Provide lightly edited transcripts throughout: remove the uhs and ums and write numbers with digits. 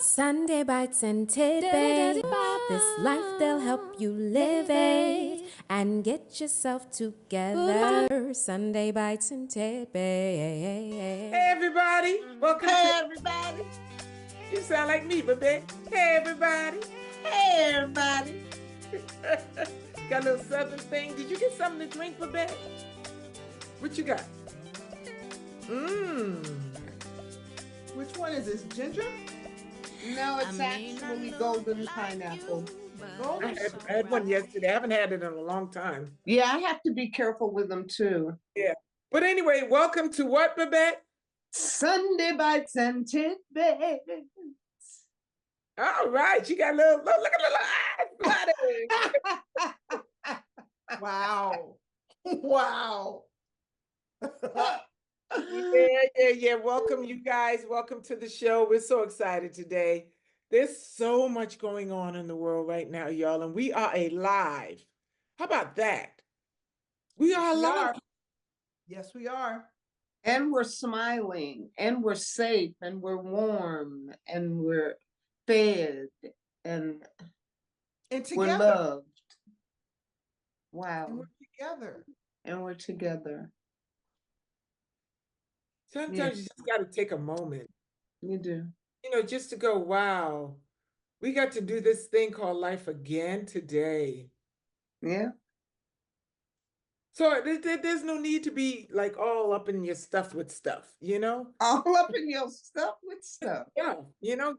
Sunday bites and tidbits. This life they'll help you live it and get yourself together. Sunday bites and tidbits. Hey everybody, welcome Hey to. everybody. You sound like me, Babette. Hey everybody. Hey everybody. Got a little southern thing. Did you get something to drink, Babette? What you got? Which one is this? Ginger? No, it's actually golden pineapple. Golden. I had one yesterday. I haven't had it in a long time. Yeah, I have to be careful with them too. Yeah. But anyway, welcome to what, Babette? Sunday bites and tidbits. All right. You got a little, look at the eyes. Wow. Wow. Yeah. Welcome, you guys. Welcome to the show. We're so excited today. There's so much going on in the world right now, y'all, and we are alive. How about that? We are alive. Yes, we are. And we're smiling, and we're safe, and we're warm, and we're fed, and And we're together. loved. And Wow. we're together. And we're together. Sometimes Yes. you just got to take a moment, You do. just to go, wow, we got to do this thing called life again today. Yeah. So there's no need to be like all up in your stuff with stuff, All up in your stuff with stuff. Yeah,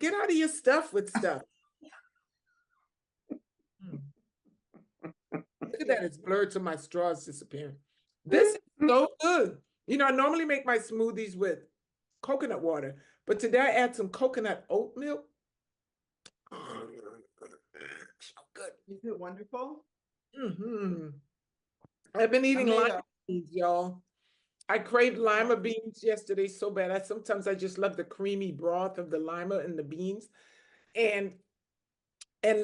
get out of your stuff with stuff. Look at that, it's blurred, so my straw's disappearing. This is so good. I normally make my smoothies with coconut water, but today I add some coconut oat milk. So good. Is it wonderful? I've been eating I made lima beans, y'all. I craved lima beans yesterday so bad. Sometimes I just love the creamy broth of the lima and the beans. And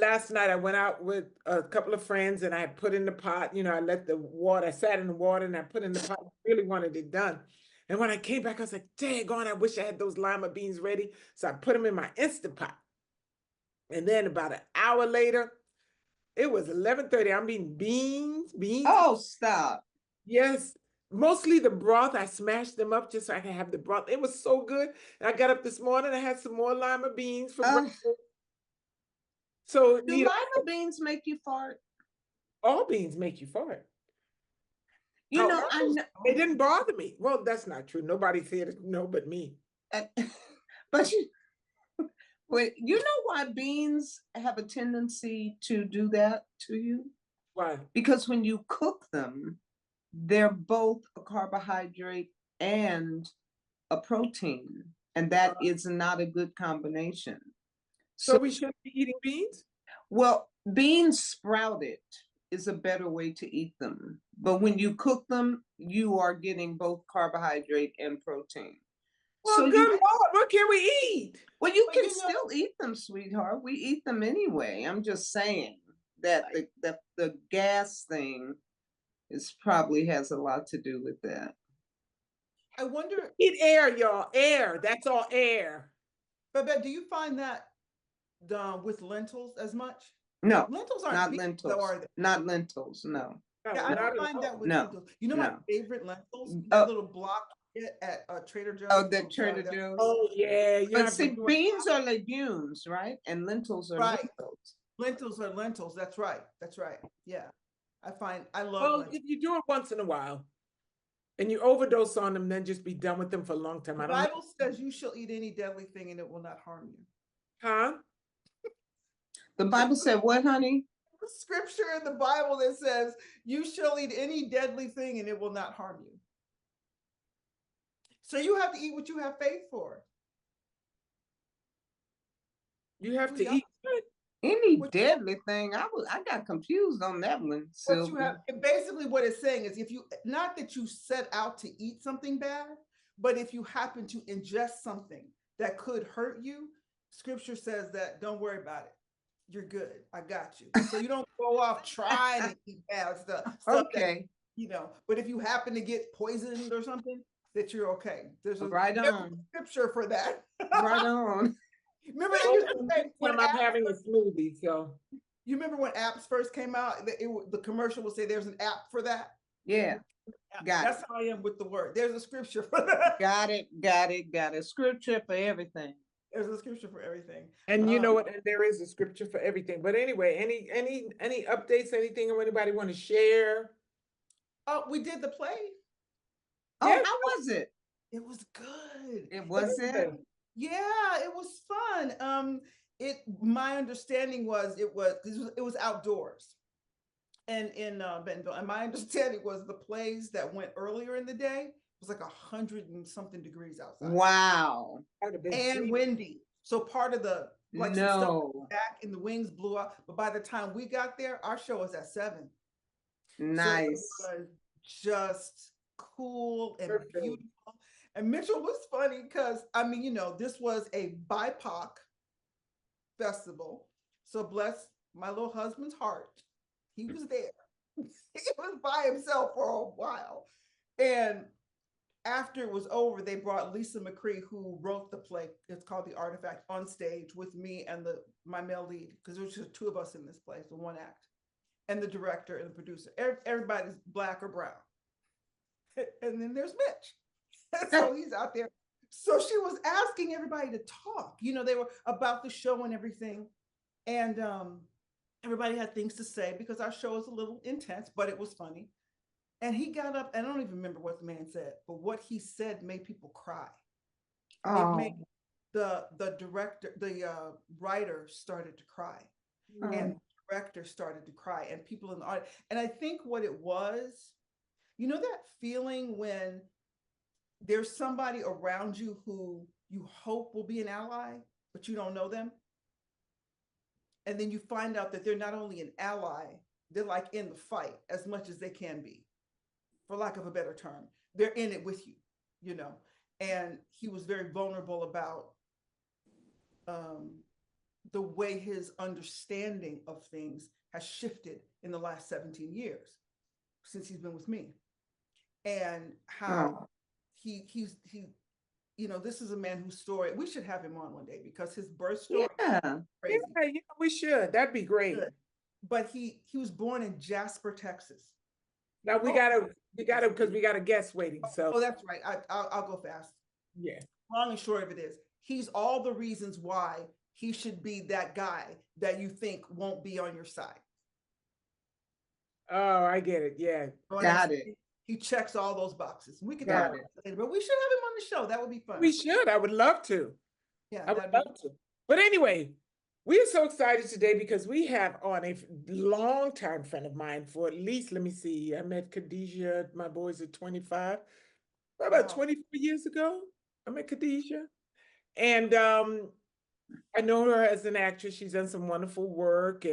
last night I went out with a couple of friends and I put in the pot, I let the water, I sat in the water and I put in the pot. I really wanted it done. And when I came back, I was like, daggone, I wish I had those lima beans ready. So I put them in my Instant Pot. And then about an hour later, it was 11:30. I'm eating beans. Oh, stop. Yes. Mostly the broth. I smashed them up just so I can have the broth. It was so good. And I got up this morning, I had some more lima beans for breakfast. So, Do lima beans make you fart? All beans make you fart. I know. It didn't bother me. Well, that's not true. Nobody said it, no, but me. But you know why beans have a tendency to do that to you? Why? Because when you cook them, they're both a carbohydrate and a protein, and that is not a good combination. So we shouldn't be eating beans? Well, beans sprouted is a better way to eat them. But when you cook them, you are getting both carbohydrate and protein. Well, so good Lord, what can we eat? Well, you can still eat them, sweetheart. We eat them anyway. I'm just saying that the gas thing probably has a lot to do with that. I wonder. Eat air, y'all. Air. That's all air. But do you find that with lentils as much? No, lentils aren't not lentils. Though, are they? Not lentils. No. Yeah, I don't find that with lentils. You know my favorite lentils? That little block at Trader Joe's. Oh, the Trader Joe's. Oh yeah. But see, beans are legumes, right? And lentils are lentils. Lentils are lentils. That's right. That's right. Yeah. I love Well, lentils. if you do it once in a while and you overdose on them, then just be done with them for a long time. The Bible says you shall eat any deadly thing and it will not harm you. Huh? The Bible said what, honey? The scripture in the Bible that says you shall eat any deadly thing and it will not harm you. So you have to eat what you have faith for. You have to eat any deadly thing. I got confused on that one. What you have, basically what it's saying is, if you, not that you set out to eat something bad, but if you happen to ingest something that could hurt you, scripture says that don't worry about it. You're good. I got you. So you don't go off trying to eat bad stuff. Okay. That, but if you happen to get poisoned or something, that you're okay. There's a right on scripture for that. Right on. Remember they used to say when I'm having a smoothie, so. you remember when apps first came out, the commercial would say there's an app for that. Yeah. That's how I am with the word. There's a scripture for that. Got it. Scripture for everything. There's a scripture for everything. And you know what? And there is a scripture for everything. But anyway, any updates? Anything anybody want to share? Oh, we did the play. Oh, Yes. how was it? It was good. It was it. Yeah, it was fun. My understanding was it was outdoors, and in Bentonville. And my understanding was the plays that went earlier in the day was like 100 and something degrees outside. Wow. And windy. So part of the some stuff back and the wings blew up. But by the time we got there, our show was at 7. Nice. So it was just cool and beautiful. And Mitchell was funny because this was a BIPOC festival. So bless my little husband's heart. He was there. He was by himself for a while. And after it was over, they brought Lisa McCree, who wrote the play. It's called The Artifact, on stage with me and my male lead, because there was just 2 of us in this play, so 1 act, and the director and the producer. Everybody's Black or brown. And then there's Mitch. So he's out there. So she was asking everybody to talk. They were about the show and everything. And everybody had things to say because our show is a little intense, but it was funny. And he got up, and I don't even remember what the man said, but what he said made people cry. Oh. It made the director, the writer started to cry. And the director started to cry, and people in the audience. And I think what it was, that feeling when there's somebody around you who you hope will be an ally, but you don't know them. And then you find out that they're not only an ally, they're like in the fight as much as they can be, for lack of a better term. They're in it with you, And he was very vulnerable about the way his understanding of things has shifted in the last 17 years since he's been with me. And how he's this is a man whose story, we should have him on one day because his birth story is crazy. Yeah, we should. That'd be great. But he was born in Jasper, Texas. Now we gotta because we got a guest waiting. So that's right. I'll go fast. Yeah. Long and short of it is, he's all the reasons why he should be that guy that you think won't be on your side. Oh, I get it. Yeah. Got it. He checks all those boxes. We could talk about it later, but we should have him on the show. That would be fun. We should. I would love to. Yeah, I would love to. But anyway, we are so excited today because we have on a longtime friend of mine for at least, let me see, I met Khadijah, my boys are 25, about 24 years ago. I met Khadijah. And I know her as an actress. She's done some wonderful work.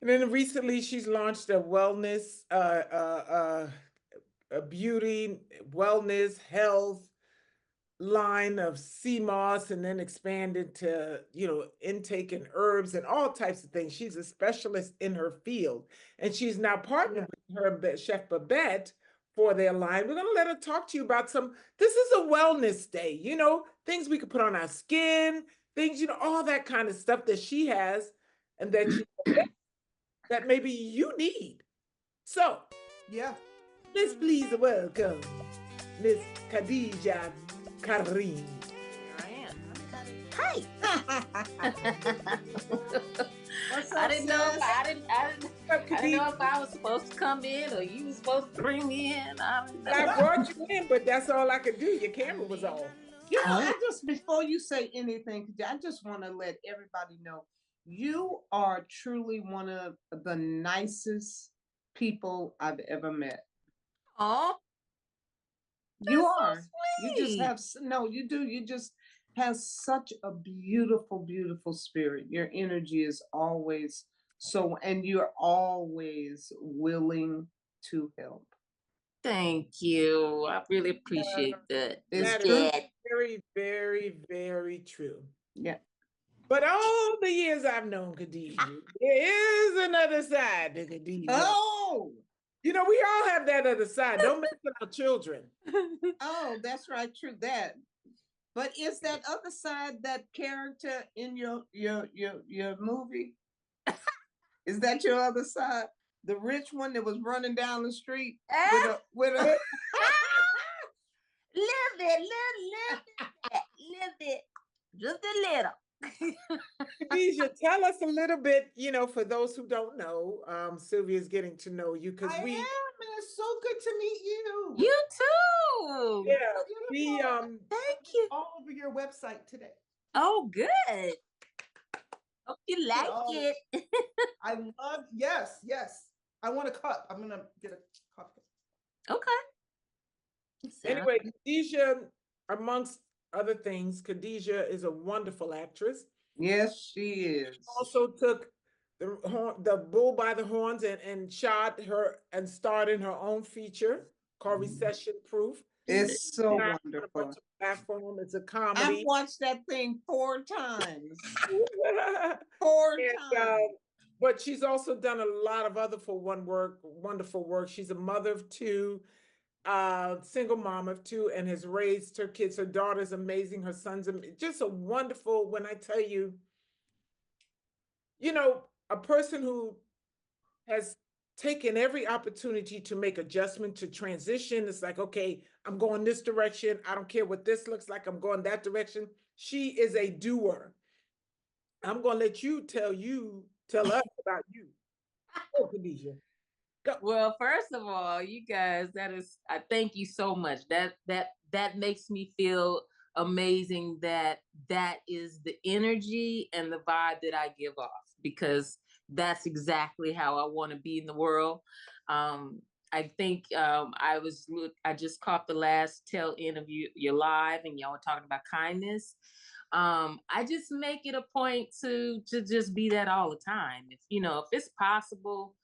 And then recently she's launched a wellness, a beauty, wellness, health line of sea moss, and then expanded to, intake and herbs and all types of things. She's a specialist in her field. And she's now partnered with her Chef Babette for their line. We're going to let her talk to you about this is a wellness day, things we could put on our skin, things, all that kind of stuff that she has and that maybe you need. So, let's please welcome Miss Khadijah Karriem. Hi. What's up, I didn't know if I was supposed to come in or you were supposed to bring me in. I brought you in, but that's all I could do. Your camera was off. I just, before you say anything, I just want to let everybody know you are truly one of the nicest people I've ever met. Oh, you are. So sweet. You just have you do. You just have such a beautiful, beautiful spirit. Your energy is always and you're always willing to help. Thank you. I really appreciate that. It's very, very, very true. Yeah. But all the years I've known Khadijah, there is another side to Khadijah. Oh! We all have that other side. Don't mess with our children. Oh, that's right. True that. But is that other side that character in your movie? Is that your other side? The rich one that was running down the street with a little bit, just a little. Khadijah, tell us a little bit, for those who don't know, Sylvia's getting to know you because I am, and it's so good to meet you. You too. yeah, Beautiful. Thank you. All over your website today. Oh, good. Hope you like it. I love, yes. I want a cup. I'm gonna get a cup. Okay. Anyway, Khadijah, amongst other things, Khadijah is a wonderful actress. Yes, she is. Also took the bull by the horns and shot her and starred in her own feature called Recession Proof. It's so On a wonderful. bunch of platform. It's a I've comedy. watched that thing 4 times. 4 times. But she's also done a lot of other wonderful work. She's a mother of 2, single mom of 2, and has raised her kids. Her daughter's amazing. Her son's just a wonderful, when I tell you, a person who has taken every opportunity to make adjustment, to transition. It's like, okay, I'm going this direction. I don't care what this looks like. I'm going that direction. She is a doer. I'm going to let you tell us about you. Oh, Khadijah. Go. Well, first of all, you guys, I thank you so much. That makes me feel amazing that is the energy and the vibe that I give off, because that's exactly how I want to be in the world. I think I just caught the last tail end of your live, and y'all were talking about kindness. I just make it a point to just be that all the time. If it's possible,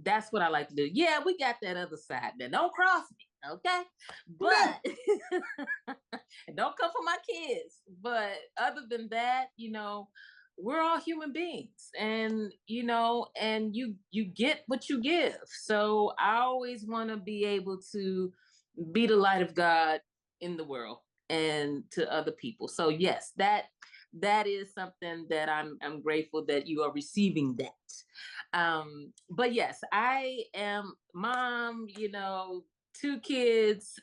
that's what I like to do. Yeah, we got that other side there. Don't cross me, okay? But and don't come for my kids. But other than that, we're all human beings, and and you get what you give. So I always want to be able to be the light of God in the world and to other people. So yes, that is something that I'm grateful that you are receiving that. But yes, I am mom, 2 kids,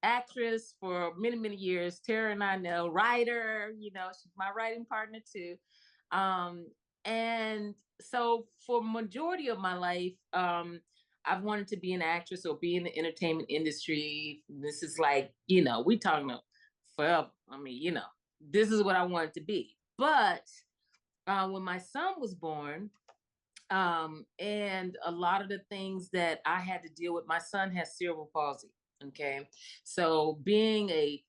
actress for many, many years. Terrah and I know, writer, she's my writing partner too. And so for majority of my life, I've wanted to be an actress or be in the entertainment industry. This is like, we talking about forever. I mean, this is what I wanted to be. But when my son was born, and a lot of the things that I had to deal with, my son has cerebral palsy. Okay. So being a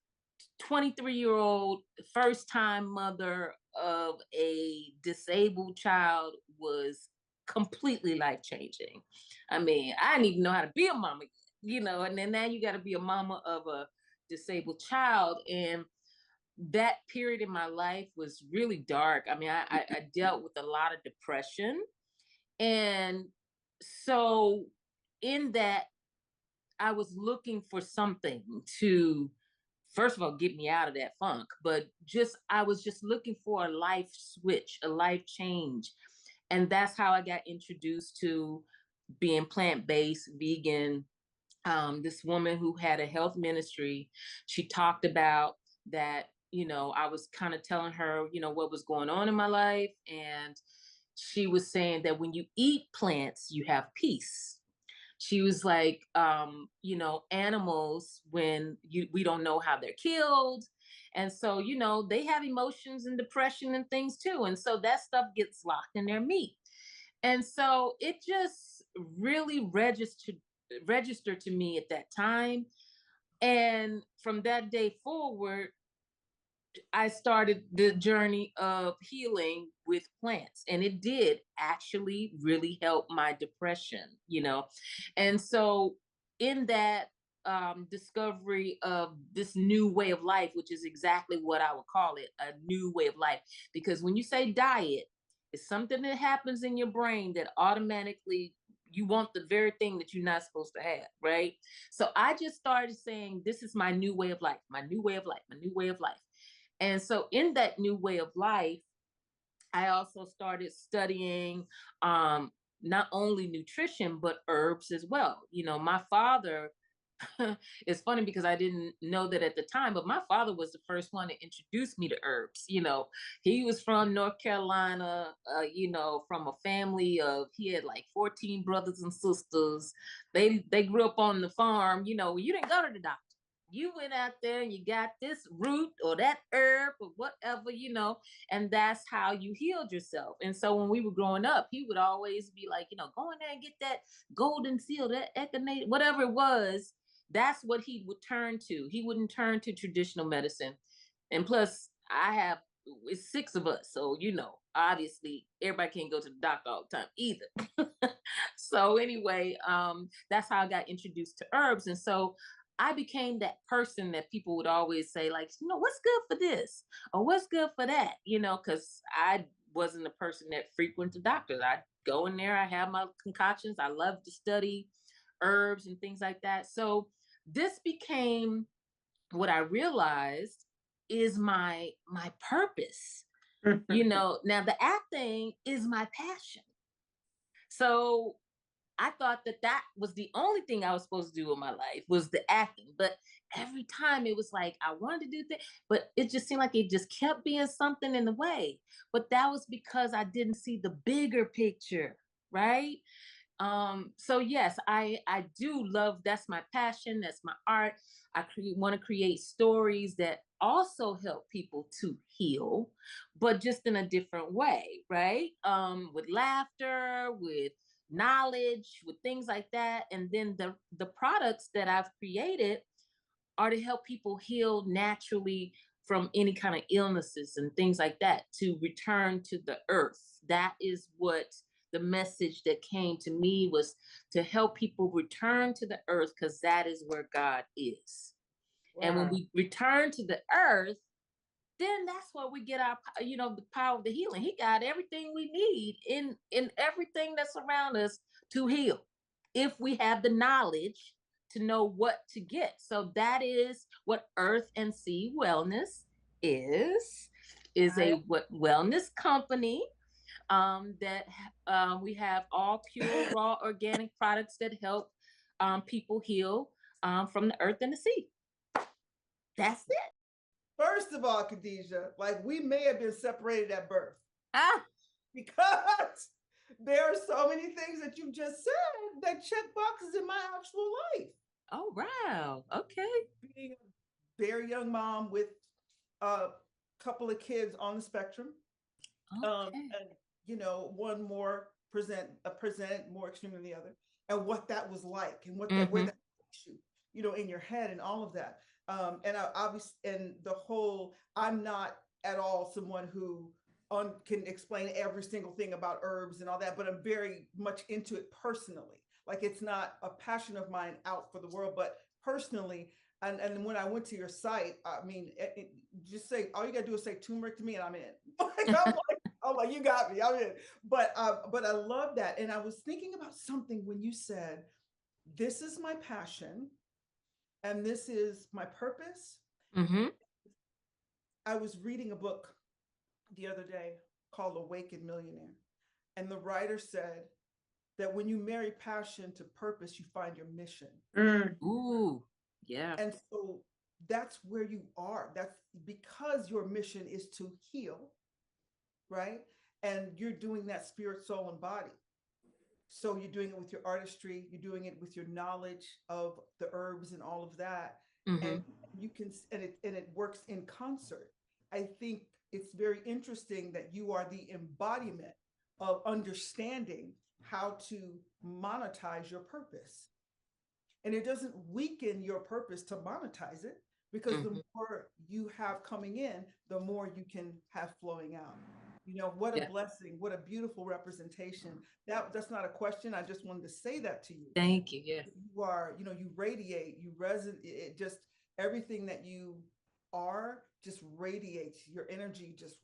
23-year-old first-time mother of a disabled child was completely life-changing. I mean, I didn't even know how to be a mama, and then now you got to be a mama of a disabled child. And that period in my life was really dark. I mean, I dealt with a lot of depression. And so in that, I was looking for something to, first of all, get me out of that funk, but I was just looking for a life switch, a life change. And that's how I got introduced to being plant-based, vegan. This woman who had a health ministry, she talked about that, I was kind of telling her, what was going on in my life. And she was saying that when you eat plants, you have peace. She was like, animals, when we don't know how they're killed. And so, they have emotions and depression and things too. And so that stuff gets locked in their meat. And so it just really registered to me at that time. And from that day forward, I started the journey of healing with plants, and it did actually really help my depression, And so in that discovery of this new way of life, which is exactly what I would call it, a new way of life, because when you say diet, it's something that happens in your brain that automatically you want the very thing that you're not supposed to have, right? So I just started saying, this is my new way of life, my new way of life, my new way of life. And so in that new way of life, I also started studying not only nutrition, but herbs as well. You know, my father, it's funny because I didn't know that at the time, but my father was the first one to introduce me to herbs. You know, he was from North Carolina, you know, from a family of, he had like 14 brothers and sisters. They grew up on the farm. You know, you didn't go to the doctor. You went out there and you got this root or that herb or whatever, you know, and that's how you healed yourself. And so when we were growing up, he would always be like, you know, go in there and get that golden seal, that echinacea, whatever it was. That's what he would turn to. He wouldn't turn to traditional medicine. And plus, it's 6 of us. So, you know, obviously everybody can't go to the doctor all the time either. So anyway, that's how I got introduced to herbs. And so I became that person that people would always say, like, you know, what's good for this or what's good for that, you know, because I wasn't a person that frequented doctors. I'd go in there, I have my concoctions. I love to study herbs and things like that. So this became what I realized is my purpose. You know, now the acting is my passion. So I thought that was the only thing I was supposed to do in my life was the acting. But every time it was like, I wanted to do that, but it just seemed like it just kept being something in the way. But that was because I didn't see the bigger picture, right? So yes, I do love, that's my passion, that's my art. I want to create stories that also help people to heal, but just in a different way, right? With laughter, with knowledge, with things like that. And then the products that I've created are to help people heal naturally from any kind of illnesses and things like that, to return to the earth. That is what the message that came to me was, to help people return to the earth, because that is where God is. Wow. And when we return to the earth, then that's where we get our, you know, the power of the healing. He got everything we need in everything that's around us to heal, if we have the knowledge to know what to get. So that is what Earth and Sea Wellness is a wellness company that we have all pure, raw, organic products that help people heal from the earth and the sea. That's it. First of all, Khadijah, like, we may have been separated at birth. Because there are so many things that you just said that check boxes in my actual life. Oh, wow. Okay. Being a very young mom with a couple of kids on the spectrum. Okay. And, you know, one more presented more extreme than the other, and what that was like, and what that, where that takes you, you know, in your head and all of that. And I obviously, and the whole, I'm not at all someone who can explain every single thing about herbs and all that, but I'm very much into it personally. Like, it's not a passion of mine out for the world, but personally. And when I went to your site, I mean, just say, all you gotta do is say turmeric to me and I'm in. I'm like, you got me, I'm in. But I love that. And I was thinking about something when you said, this is my passion and this is my purpose. I was reading a book the other day called Awakened Millionaire. And the writer said that when you marry passion to purpose, you find your mission. Ooh, yeah. And so that's where you are. That's because your mission is to heal, right? And you're doing that spirit, soul, and body. So you're doing it with your artistry, you're doing it with your knowledge of the herbs and all of that. And you can, and it works in concert. I think it's very interesting that you are the embodiment of understanding how to monetize your purpose. And it doesn't weaken your purpose to monetize it, because the more you have coming in, the more you can have flowing out. You know, what a blessing, what a beautiful representation. That's not a question. I just wanted to say that to you. Thank you. Yeah. You are, you know, you radiate, you resonate, it just, everything that you are just radiates, your energy just,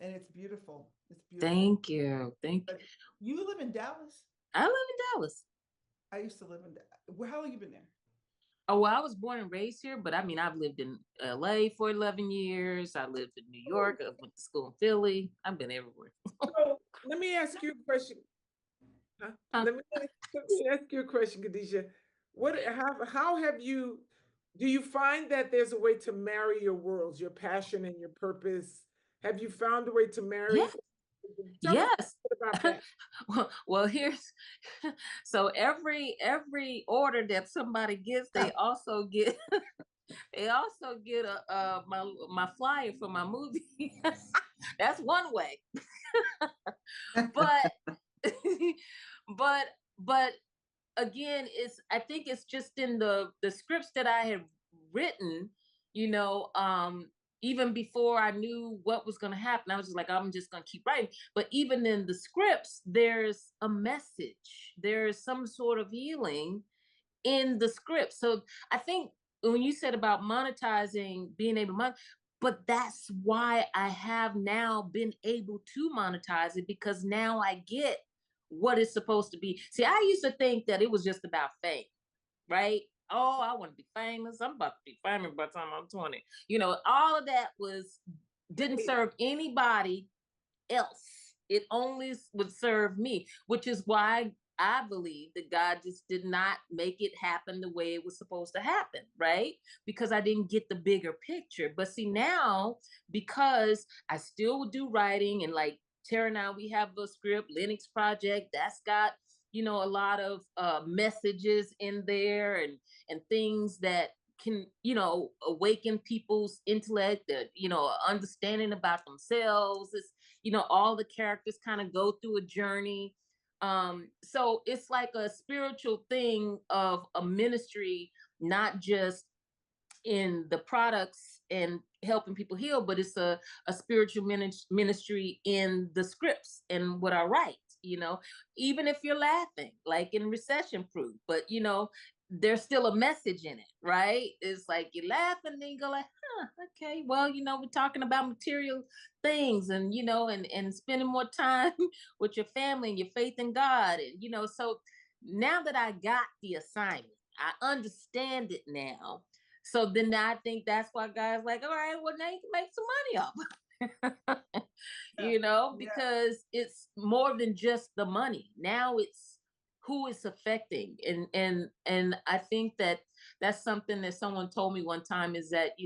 and it's beautiful. It's beautiful. Thank you. Thank you. You live in Dallas? I live in Dallas. I used to live in Dallas. How long have you been there? Oh, well, I was born and raised here, but I mean, I've lived in LA for 11 years. I lived in New York. I went to school in Philly. I've been everywhere. So let me ask you a question. Let me ask you a question, Khadijah. How have you, do you find that there's a way to marry your worlds, your passion and your purpose? Have you found a way to marry? Yeah. Tell us Yes. about that. Well, here's so every order that somebody gets, they also get my flyer for my movie. That's one way. But but again, I think it's just in the scripts that I have written, even before I knew what was going to happen. I was just like, I'm just going to keep writing. But even in the scripts, there's a message. There's some sort of healing in the script. So I think when you said about monetizing, being able to but that's why I have now been able to monetize it, because now I get what it's supposed to be. See, I used to think that it was just about fame, right? Oh, I want to be famous. I'm about to be famous by the time I'm 20. All of that didn't serve anybody else. It only would serve me, which is why I believe that God just did not make it happen the way it was supposed to happen, right? Because I didn't get the bigger picture. But see, now, because I still do writing, and like Terrah and I, we have a script, Linux Project, that's got, a lot of messages in there and things that can, awaken people's intellect, understanding about themselves. It's, all the characters kind of go through a journey. So it's like a spiritual thing of a ministry, not just in the products and helping people heal, but it's a spiritual ministry in the scripts and what I write, even if you're laughing, like in Recession Proof, but there's still a message in it, right? It's like you laugh and then you go like, okay, well, we're talking about material things and, and spending more time with your family and your faith in God. And, so now that I got the assignment, I understand it now. So then I think that's why guys like, all right, well, now you can make some money off, because it's more than just the money. Now it's who it's affecting. And I think that's something that someone told me one time, is that,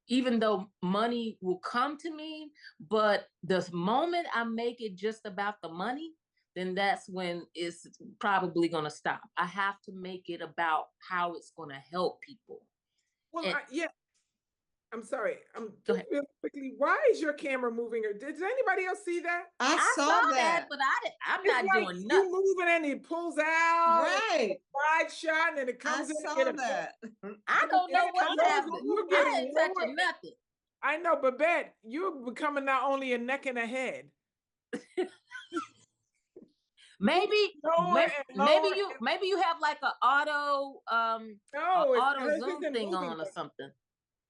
even though money will come to me, but the moment I make it just about the money, then that's when it's probably going to stop. I have to make it about how it's going to help people. Well, I'm sorry. Go ahead. Real quickly, why is your camera moving? Or did anybody else see that? I saw that, but I'm not like doing nothing. You moving and it pulls out. Right. Wide shot and then it comes in. I saw that. I don't know what happened. I ain't touching nothing. I know, Babette, you're becoming not only a neck and a head. Maybe you have like an auto zoom thing on or something,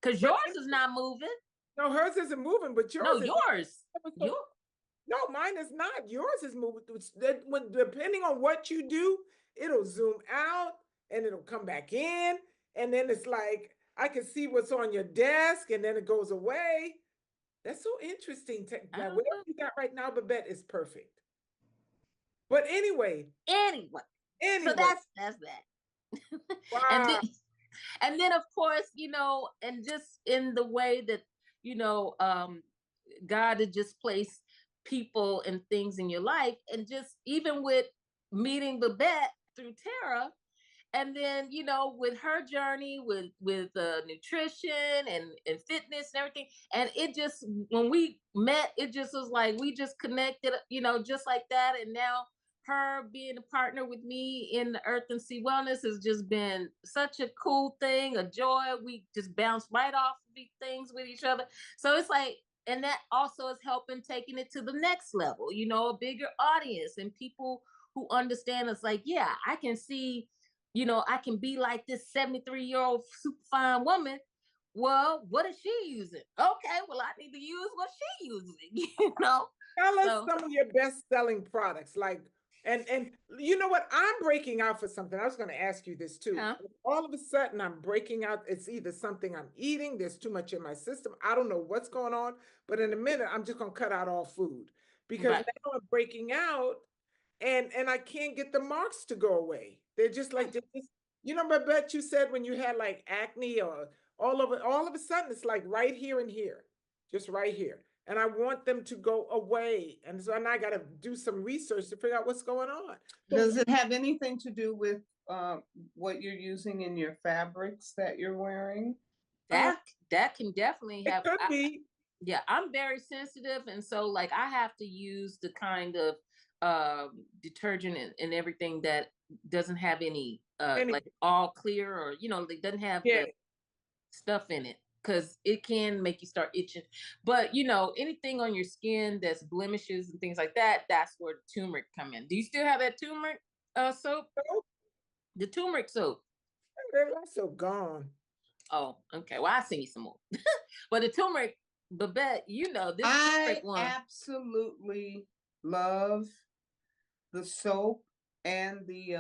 because yours is not moving. No, hers isn't moving, but yours. No, yours. No, mine is not. Yours is moving. Depending on what you do, it'll zoom out and it'll come back in, and then it's like I can see what's on your desk, and then it goes away. That's so interesting. Now, whatever you got right now, Babette, is perfect. But anyway. So that's that. Wow. And then of course, and just in the way that, God had just placed people and things in your life, and just even with meeting Babette through Terrah, and then, with her journey with nutrition and fitness and everything. And it just, when we met, it just was like, we just connected, just like that. And now her being a partner with me in the Earth and Sea Wellness has just been such a cool thing, a joy. We just bounce right off of these things with each other. So it's like, and that also is helping taking it to the next level, a bigger audience and people who understand us. Like, yeah, I can see, I can be like this 73-year-old super fine woman. Well, what is she using? Okay, well, I need to use what she using, Tell us some of your best-selling products. Like, And you know what? I'm breaking out for something. I was going to ask you this too. Huh? All of a sudden, I'm breaking out. It's either something I'm eating, there's too much in my system. I don't know what's going on, but in a minute, I'm just going to cut out all food because Right. now I'm breaking out and I can't get the marks to go away. They're just like, you know, Babette, you said when you had like acne or all of a sudden, it's like right here and here, just right here. And I want them to go away. And so now I got to do some research to figure out what's going on. Does it have anything to do with what you're using in your fabrics that you're wearing? That can definitely It have. could be. Yeah, I'm very sensitive, and so like I have to use the kind of detergent and everything that doesn't have any like all clear, or you know, it doesn't have the stuff in it, because it can make you start itching. But you know, anything on your skin that's blemishes and things like that, that's where the turmeric come in. Do you still have that turmeric soap? The turmeric soap. That's so gone. Oh, okay. Well, I'll send you some more. But the turmeric, Babette, you know, this I one. absolutely love the soap and the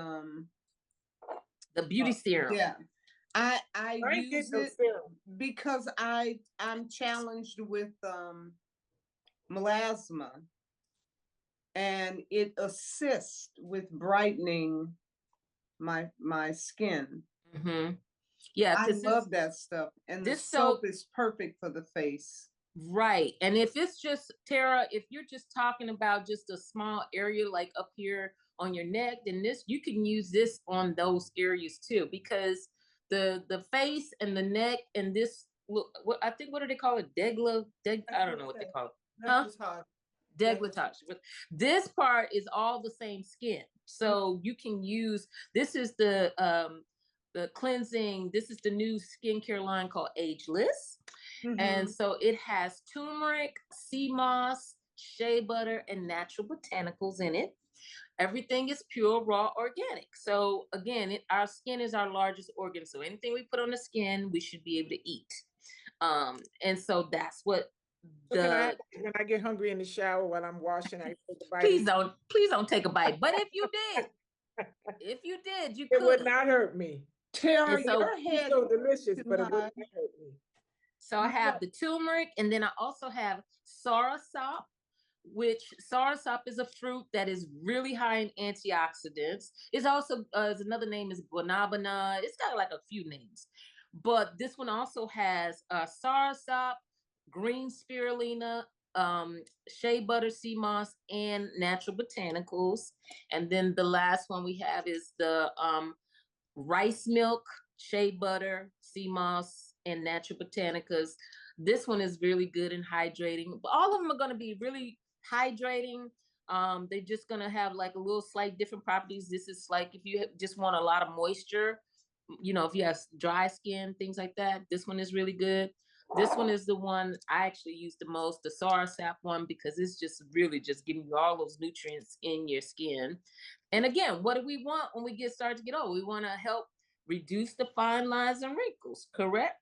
beauty serum. Yeah. I use it serum. because I'm challenged with melasma, and it assists with brightening my skin. Mm-hmm. Yeah, I love that stuff, and the soap is perfect for the face. Right. And if it's just, Terrah, if you're just talking about just a small area like up here on your neck, then you can use this on those areas too, because the face and the neck and this, what do they call it? I don't know what they call it. Huh? Decolletage. But this part is all the same skin. So you can use, this is the cleansing, this is the new skincare line called Ageless. Mm-hmm. And so it has turmeric, sea moss, shea butter, and natural botanicals in it. Everything is pure, raw, organic. So again, our skin is our largest organ. So anything we put on the skin, we should be able to eat. And so that's what when I get hungry in the shower while I'm washing, I take a bite. Please don't take a bite. But if you did, you could. It would not hurt me. Terrah, your head so delicious, but it would not hurt me. So I have the turmeric, and then I also have soursop, which soursop is a fruit that is really high in antioxidants. It's also, another name is guanabana. It's got like a few names. But this one also has soursop, green spirulina, shea butter, sea moss, and natural botanicals. And then the last one we have is the rice milk, shea butter, sea moss, and natural botanicals. This one is really good and hydrating. But all of them are going to be really hydrating. They're just going to have like a little slight different properties. This is like if you just want a lot of moisture, you know, if you have dry skin, things like that, this one is really good. This one is the one I actually use the most, the soursop one, because it's just really just giving you all those nutrients in your skin. And again, what do we want when we start to get old? We want to help reduce the fine lines and wrinkles, correct?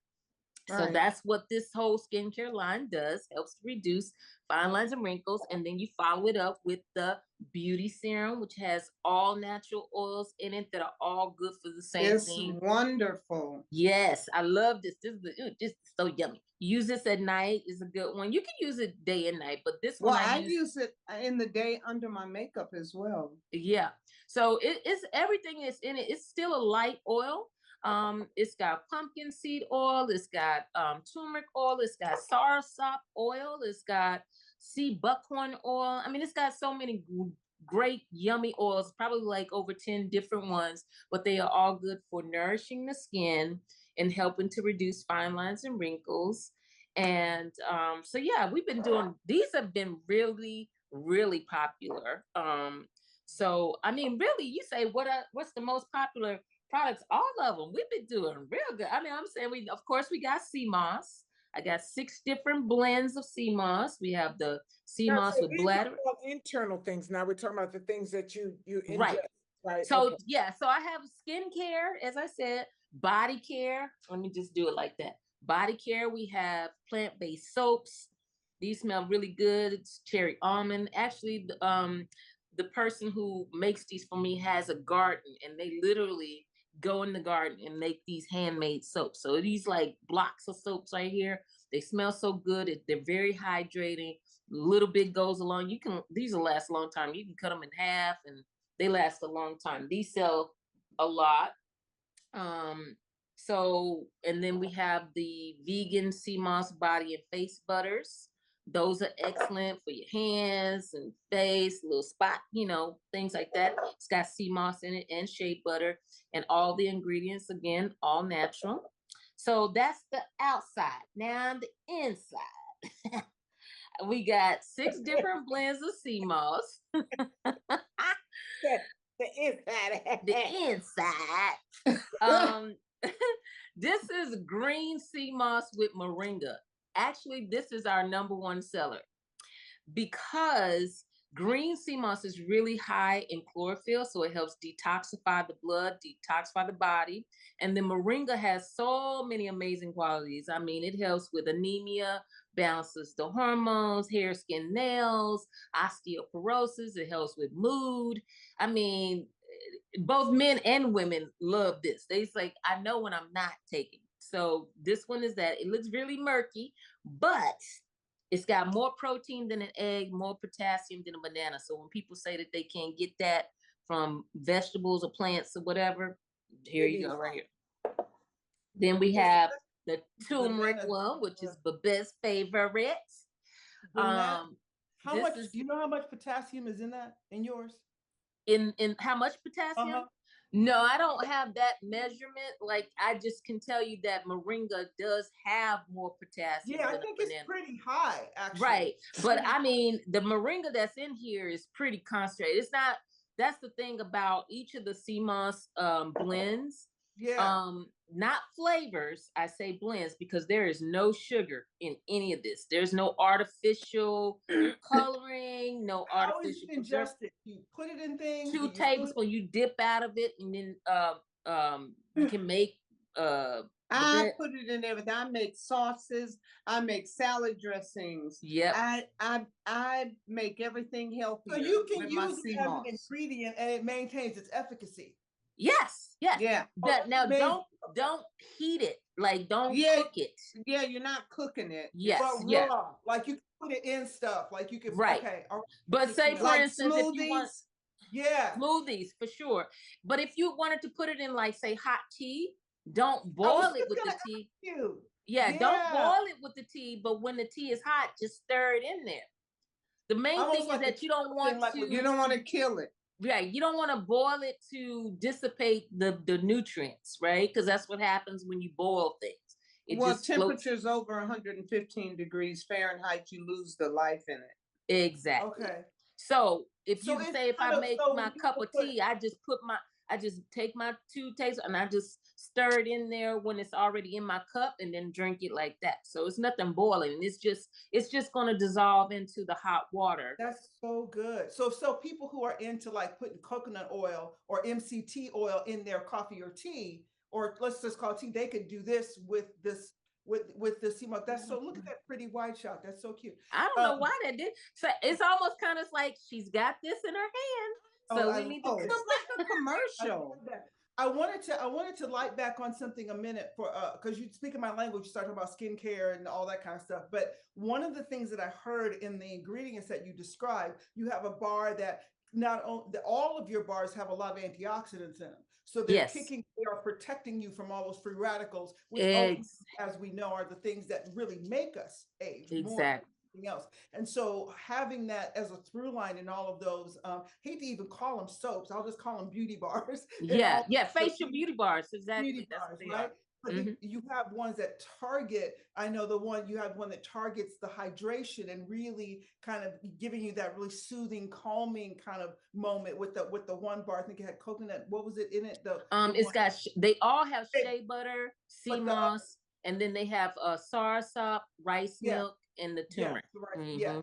Right. So that's what this whole skincare line does, helps reduce fine lines and wrinkles. And then you follow it up with the beauty serum, which has all natural oils in it that are all good for the same thing. It's wonderful. Yes, I love this. This is so yummy. Use this at night is a good one. You can use it day and night, but this one I use it in the day under my makeup as well. Yeah. So it's everything is in it. It's still a light oil. It's got pumpkin seed oil, it's got turmeric oil, it's got soursop oil, it's got sea buckhorn oil. I mean, it's got so many great yummy oils, probably like over 10 different ones, but they are all good for nourishing the skin and helping to reduce fine lines and wrinkles. And so yeah, we've been doing, these have been really, really popular. So I mean, really, you say what's the most popular products? All of them. We've been doing real good. I mean, I'm saying of course we got sea moss. I got 6 different blends of sea moss. We have the sea moss with bladder. Internal things. Now we're talking about the things that you ingest, right? So okay. Yeah, so I have skincare, as I said, body care. Let me just do it like that. Body care. We have plant-based soaps. These smell really good. It's cherry almond. Actually, the person who makes these for me has a garden, and they literally go in the garden and make these handmade soaps. So these like blocks of soaps right here, they smell so good. They're very hydrating. A little bit goes along. These will last a long time. You can cut them in half and they last a long time. These sell a lot. And then we have the vegan sea moss body and face butters. Those are excellent for your hands and face, little spot, things like that. It's got sea moss in it and shea butter, and all the ingredients, again, all natural. So that's the outside. Now the inside. We got 6 different blends of sea moss. The inside. The inside. This is green sea moss with moringa. Actually, this is our #1 seller because green sea moss is really high in chlorophyll, so it helps detoxify the blood, detoxify the body. And the moringa has so many amazing qualities. I mean, it helps with anemia, balances the hormones, hair, skin, nails, osteoporosis. It helps with mood. I mean, both men and women love this. They say, I know when I'm not taking. So this one is that. It looks really murky, but it's got more protein than an egg, more potassium than a banana. So when people say that they can't get that from vegetables or plants or whatever, here you go, right here. Then we have the turmeric one, which is Babette's favorite. How much? Do you know how much potassium is in that? In yours? In how much potassium? No, I don't have that measurement. Like, I just can tell you that moringa does have more potassium. Yeah, I think it's pretty high, actually. Right. But I mean, the moringa that's in here is pretty concentrated. It's not, that's the thing about each of the sea moss blends. Yeah. Not flavors, I say blends, because there is no sugar in any of this. There's no artificial coloring, no artificial. How is it ingested? You put it in things. 2 tablespoons. You dip out of it, and then you can make. I put it in everything. I make sauces. I make salad dressings. Yeah. I make everything healthy. So you can use it as an ingredient, and it maintains its efficacy. Yes. Yeah. Now don't heat it. Like, don't cook it. Yeah, you're not cooking it. Yes. But raw. Like, you can put it in stuff. Like, you can. Right. Okay. But say, for instance, smoothies. if you want. Yeah. Smoothies, for sure. But if you wanted to put it in, like, say, hot tea, don't boil it with the tea. Yeah, don't boil it with the tea. But when the tea is hot, just stir it in there. The main thing is that you don't want to. You don't want to kill it. Right, you don't want to boil it to dissipate the nutrients, right? Because that's what happens when you boil things. Temperatures over 115 degrees Fahrenheit, you lose the life in it. Exactly. Okay. So if I make my cup of tea, I just take my 2 tablespoons and I just stir it in there when it's already in my cup, and then drink it like that. So it's nothing boiling. It's just going to dissolve into the hot water. That's so good. So people who are into, like, putting coconut oil or MCT oil in their coffee or tea, or let's just call it tea, they could do this with this. With the sea moss. That's so, look at that pretty white shot. That's so cute. I don't know why that did. So it's almost kind of like she's got this in her hand. So we need to come like a commercial. I wanted to light back on something a minute for because you speak in my language, you start talking about skincare and all that kind of stuff. But one of the things that I heard in the ingredients that you described, you have a bar that not only all of your bars have a lot of antioxidants in them. So they are protecting you from all those free radicals, which as we know are the things that really make us age more than anything else. And so having that as a through line in all of those, hate to even call them soaps, I'll just call them beauty bars. Facial beauty bars, exactly. Beauty bars, right? But you have ones that target, I know you have one that targets the hydration and really kind of giving you that really soothing, calming kind of moment with the one bar. I think it had coconut. What was it in it? They all have shea butter, sea moss, and then they have soursop, rice milk, and the turmeric. Yeah.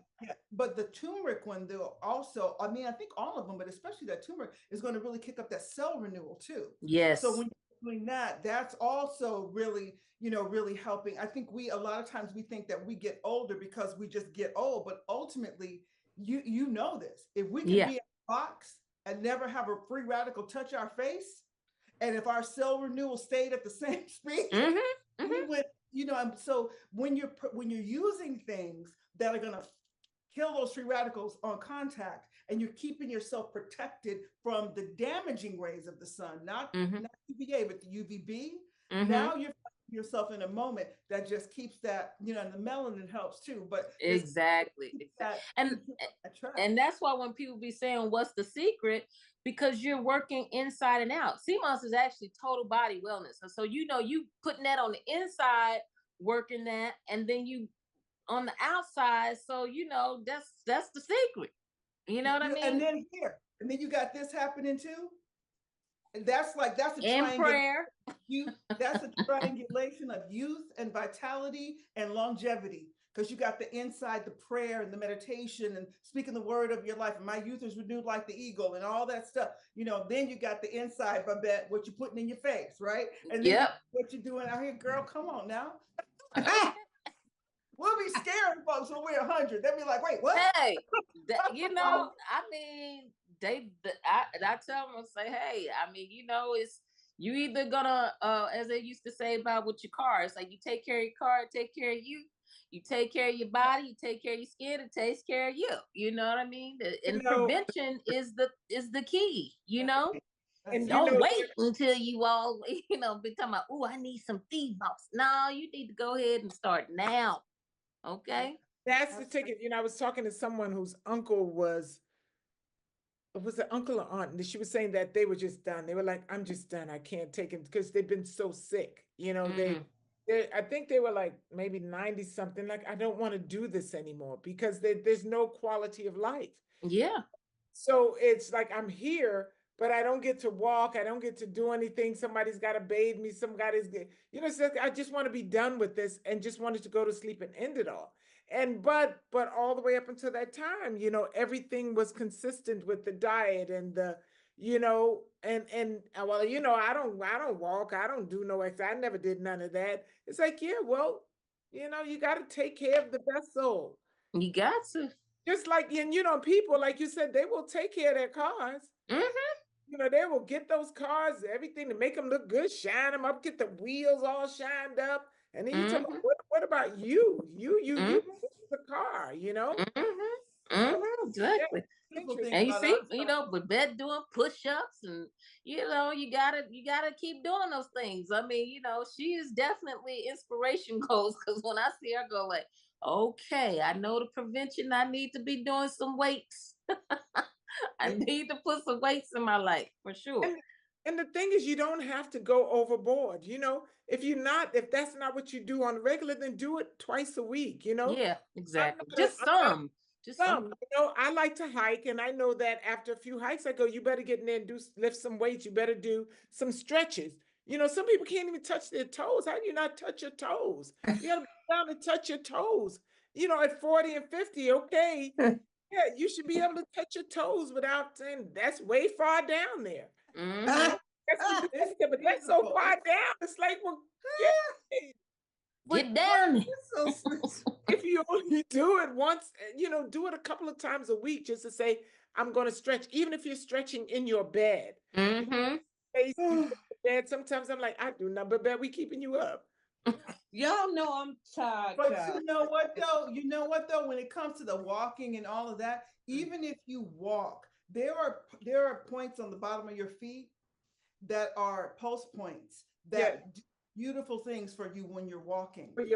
But the turmeric one, though, also, I mean, I think all of them, but especially that turmeric is going to really kick up that cell renewal too. Yes. So when doing that, that's also really, really helping. I think a lot of times we think that we get older because we just get old, but ultimately, you know this. If we can be at box and never have a free radical touch our face, and if our cell renewal stayed at the same speed, we went, and so when you're using things that are going to kill those free radicals on contact, and you're keeping yourself protected from the damaging rays of the sun, not UVA, but the UVB. Now you're finding yourself in a moment that just keeps that, and the melanin helps too. But exactly. And that's why when people be saying, what's the secret? Because you're working inside and out. CMOS is actually total body wellness. And so, you putting that on the inside, working that, and then you on the outside. So, that's the secret. You know what I mean? And then you got this happening too. And that's a prayer. That's a triangulation of youth and vitality and longevity. Because you got the inside, the prayer and the meditation and speaking the word of your life. And my youth is renewed like the eagle and all that stuff. Then you got the inside, Babette, what you're putting in your face, right? And then what you're doing out here, girl, come on now. We'll be scaring folks when we're 100. They'll be like, wait, what? Hey, I mean, I tell them, I say, hey, I mean, it's, you either gonna, as they used to say about with your car, it's like you take care of your car, take care of you. You take care of your body, you take care of your skin, it takes care of you. You know what I mean? And prevention is the key, And don't wait until you all, be talking about, oh, I need some feed box. No, you need to go ahead and start now. Okay. That's the ticket. I was talking to someone whose uncle was it uncle or aunt? And she was saying that they were just done. They were like, I'm just done. I can't take it, because they've been so sick. I think they were like maybe 90 something. Like, I don't want to do this anymore, because there's no quality of life. Yeah. So it's like, I'm here, but I don't get to walk. I don't get to do anything. Somebody's got to bathe me. Somebody's, it's like, I just want to be done with this and just wanted to go to sleep and end it all. And, but all the way up until that time, everything was consistent with the diet and the, well, I don't walk. I don't do no exercise. I never did none of that. It's like, yeah, well, you got to take care of the vessel. You got to. Just like, and people, like you said, they will take care of their cars. They will get those cars, everything to make them look good, shine them up, get the wheels all shined up. And then you talk about, what about you? You the car, Exactly. And you see, Babette doing push-ups, and you gotta keep doing those things. I mean, she is definitely inspiration goals, because when I see her, I go like, okay, I know the prevention. I need to be doing some weights. I need to put some weights in my life for sure. And the thing is, you don't have to go overboard. If that's not what you do on the regular, then do it twice a week. Yeah, exactly. Just some. I like to hike, and I know that after a few hikes, I go, you better get in there and lift some weights. You better do some stretches. Some people can't even touch their toes. How do you not touch your toes? You gotta be down to touch your toes. At 40 and 50, okay. Yeah, you should be able to touch your toes without saying that's way far down there. But that's so far down. It's like, well, get down. If you only do it once, do it a couple of times a week, just to say, I'm going to stretch, even if you're stretching in your bed. Bed. Sometimes I'm like, I do not, but we keeping you up. Y'all know I'm tired. But you know what though? When it comes to the walking and all of that, even if you walk, there are points on the bottom of your feet that are pulse points that do beautiful things for you when you're walking. And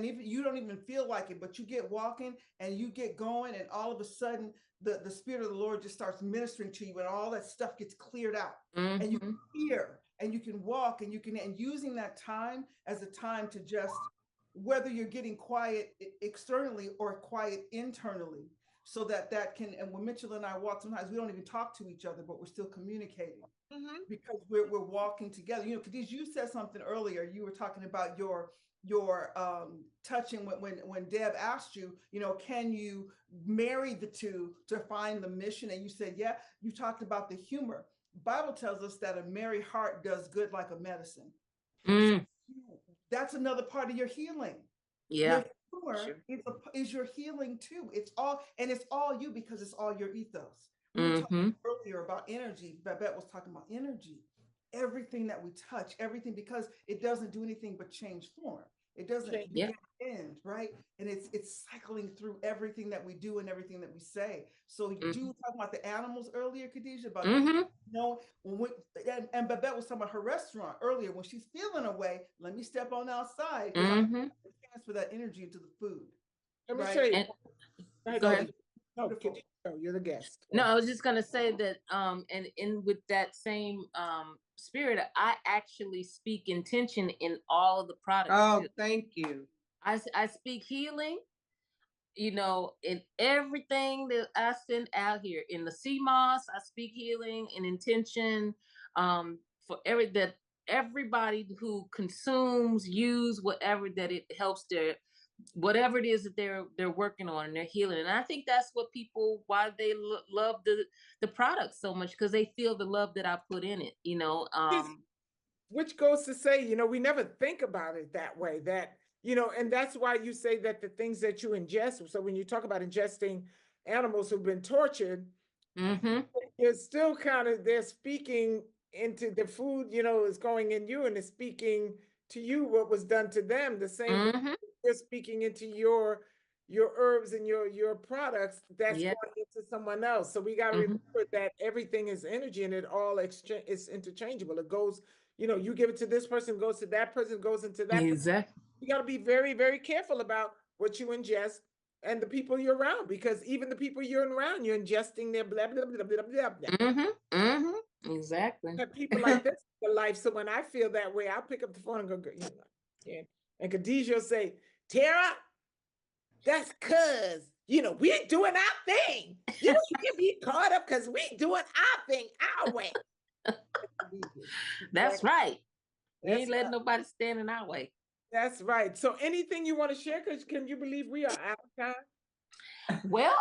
if you don't even feel like it, but you get walking and you get going, and all of a sudden the Spirit of the Lord just starts ministering to you, and all that stuff gets cleared out, and you can hear, and you can walk, and using that time as a time to just, whether you're getting quiet externally or quiet internally, so that can, and when Mitchell and I walk, sometimes we don't even talk to each other, but we're still communicating because we're walking together. Khadijah, you said something earlier. You were talking about your touching when Deb asked you, can you marry the two to find the mission? And you said, yeah. You talked about the humor. Bible tells us that a merry heart does good like a medicine. So that's another part of your healing. Yeah. Your is your healing too. It's all you, because it's all your ethos. We were talking earlier about energy. Babette was talking about energy. Everything that we touch, everything, because it doesn't do anything but change form. It doesn't end, right? And it's cycling through everything that we do and everything that we say. So you do talk about the animals earlier, Khadijah, about and Babette was talking about her restaurant earlier. When she's feeling away, let me step on outside, because I transfer that energy into the food. Let me show you. Go ahead. No, you're the guest. No, I was just gonna say that, and in with that same spirit, I actually speak intention in all of the products. Oh, thank you. I speak healing, in everything that I send out here. In the sea moss, I speak healing and intention, for everybody who consumes, use whatever, that it helps their, whatever it is that they're working on and they're healing. And I think that's what people, why they love the product so much, because they feel the love that I put in it, which goes to say, we never think about it that way, that, and that's why you say that the things that you ingest. So when you talk about ingesting animals who've been tortured, you're still they're speaking into the food, is going in you, and it's speaking to you what was done to them. The same you're speaking into your herbs and your products that's going into someone else. So we got to remember that everything is energy, and it all is interchangeable. It goes, you give it to this person, goes to that person, goes into that person. You got to be very, very careful about what you ingest and the people you're around, because even the people you're around, you're ingesting their blah blah blah blah blah. Exactly. Have people like this in life. So when I feel that way, I'll pick up the phone and go, and Khadijah will say, Terrah, that's cause, we're doing our thing. You can be caught up because we doing our thing our way. That's right. We ain't letting nobody stand in our way. That's right. So anything you want to share? Because can you believe we are out of time? Well,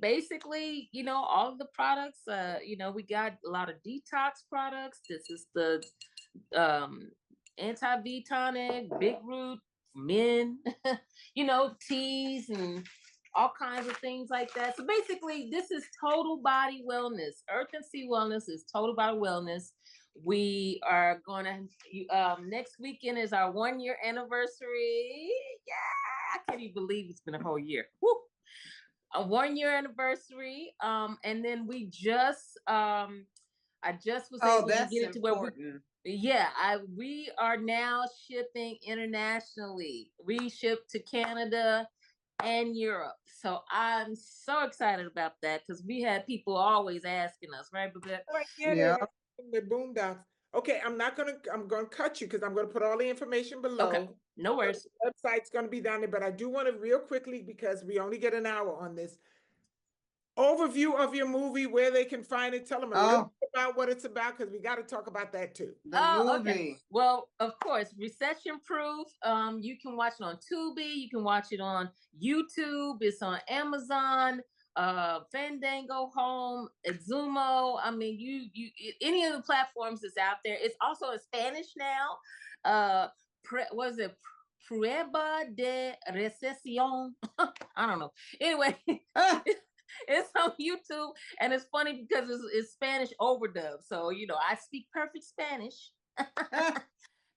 basically, all of the products, we got a lot of detox products. This is the anti-V tonic, Big Root, men, teas and all kinds of things like that. So basically, this is total body wellness. Earth and Sea Wellness is total body wellness. We are going to, next weekend is our 1-year anniversary. Yeah, I can't even believe it's been a whole year. Woo! A 1-year anniversary. And then we just, I just was able to get it to where we are now shipping internationally. We ship to Canada and Europe. So I'm so excited about that, because we had people always asking us, right, Babette? The boondocks. Okay, I'm gonna cut you, because I'm gonna put all the information below. Okay, no worries. The website's gonna be down there, but I do want to real quickly, because we only get an hour on this. Overview of your movie, where they can find it. Tell them a little bit about what it's about, because we got to talk about that too. The movie. Okay. Well, of course, Recession Proof. You can watch it on Tubi. You can watch it on YouTube. It's on Amazon, Fandango, Home, Exumo. I mean, you any of the platforms that's out there. It's also in Spanish now. What is it? Prueba de Recession. I don't know. Anyway. It's on YouTube, and it's funny because it's Spanish overdub. So, I speak perfect Spanish.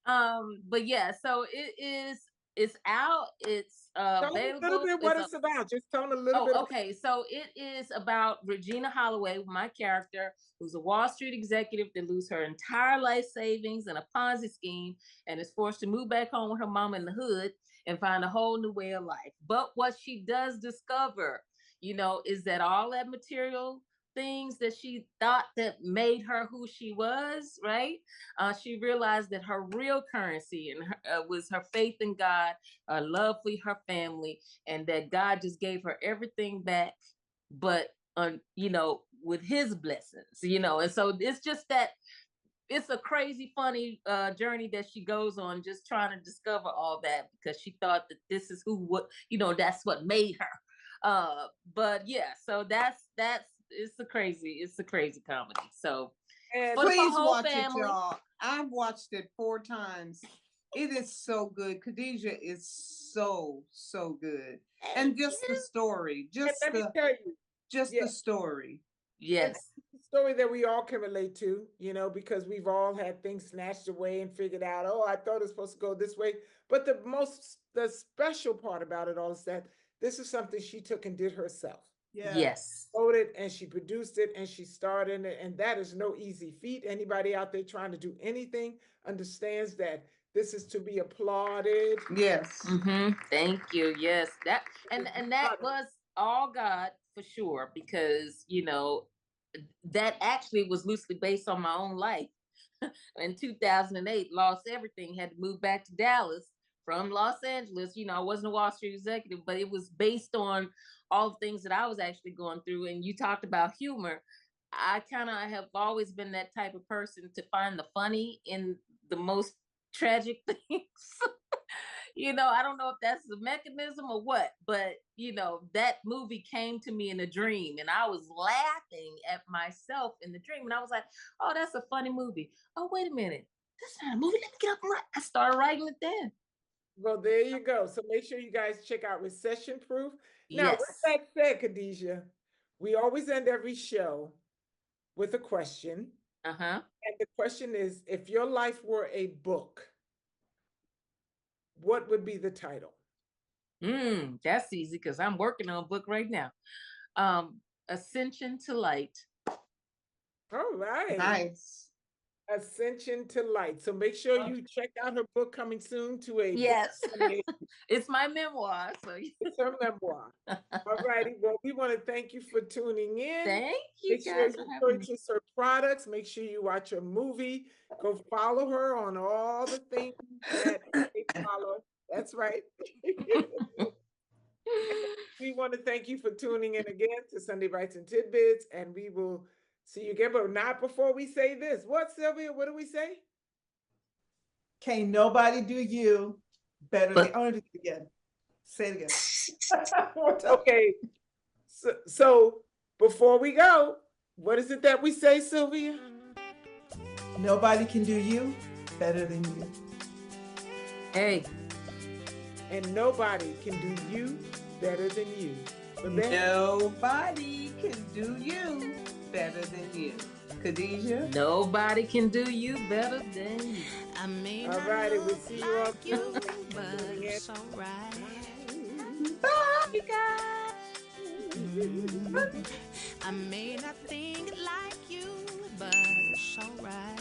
But yeah, so it's out. It's Tell available. them a little bit what it's about. Just tell them a little bit. Okay. So it is about Regina Holloway, my character, who's a Wall Street executive that loses her entire life savings in a Ponzi scheme and is forced to move back home with her mom in the hood and find a whole new way of life. But what she does discover, is that all that material things that she thought that made her who she was, right? She realized that her real currency and was her faith in God, her love for her family, and that God just gave her everything back, but with His blessings, And so it's just that it's a crazy, funny journey that she goes on, just trying to discover all that, because she thought that this is that's what made her. But yeah, so that's it's a crazy comedy. So please watch it, y'all. I've watched it 4 times. It is so good. Khadijah is so good. And just the story, And let me tell you, the story. and Yes. it's a story that we all can relate to, you know, because we've all had things snatched away and figured out, oh, I thought it was supposed to go this way. But the special part about it all is that this is something she took and did herself. Yeah. Yes. Wrote it and she produced it and she starred in it. And that is no easy feat. Anybody out there trying to do anything understands that this is to be applauded. Yes. Thank you. Yes. That that was all God for sure, because you know that actually was loosely based on my own life. In 2008, lost everything, had to move back to Dallas from Los Angeles. You know, I wasn't a Wall Street executive, but it was based on all the things that I was actually going through. And you talked about humor. I kind of have always been that type of person to find the funny in the most tragic things. You know, I don't know if that's the mechanism or what, but you know, that movie came to me in a dream and I was laughing at myself in the dream. And I was like, oh, that's a funny movie. Oh, wait a minute. That's not a movie. Let me get up and write. I started writing it then. Well, there you go. So make sure you guys check out Recession Proof. Now, Yes. with that said, Khadijah, we always end every show with a question. Uh-huh. And the question is, if your life were a book, what would be the title? That's easy because I'm working on a book right now. Ascension to Light. All right. Nice. Ascension to Light. So make sure you check out her book coming soon to a Yes. book. It's my memoir. So It's her memoir. All righty. Well, we want to thank you for tuning in. Thank you Make sure guys for you having me. purchase her products. Make sure you watch her movie. Go follow her on all the things that they follow. That's right. We want to thank you for tuning in again to Sunday Bites and Tidbits, and we will see you again, but not before we say this. What, Sylvia? What do we say? Can't nobody do you better than, I want to do it again. Say it again. Okay. So before we go, what is it that we say, Sylvia? Nobody can do you better than you. Hey. And nobody can do you better than you. Babette? Nobody can do you better than you. Khadijah? Nobody can do you better than you. All righty, we'll see you all soon. But it's all right. Bye. You guys. I may not think like you, but it's all right.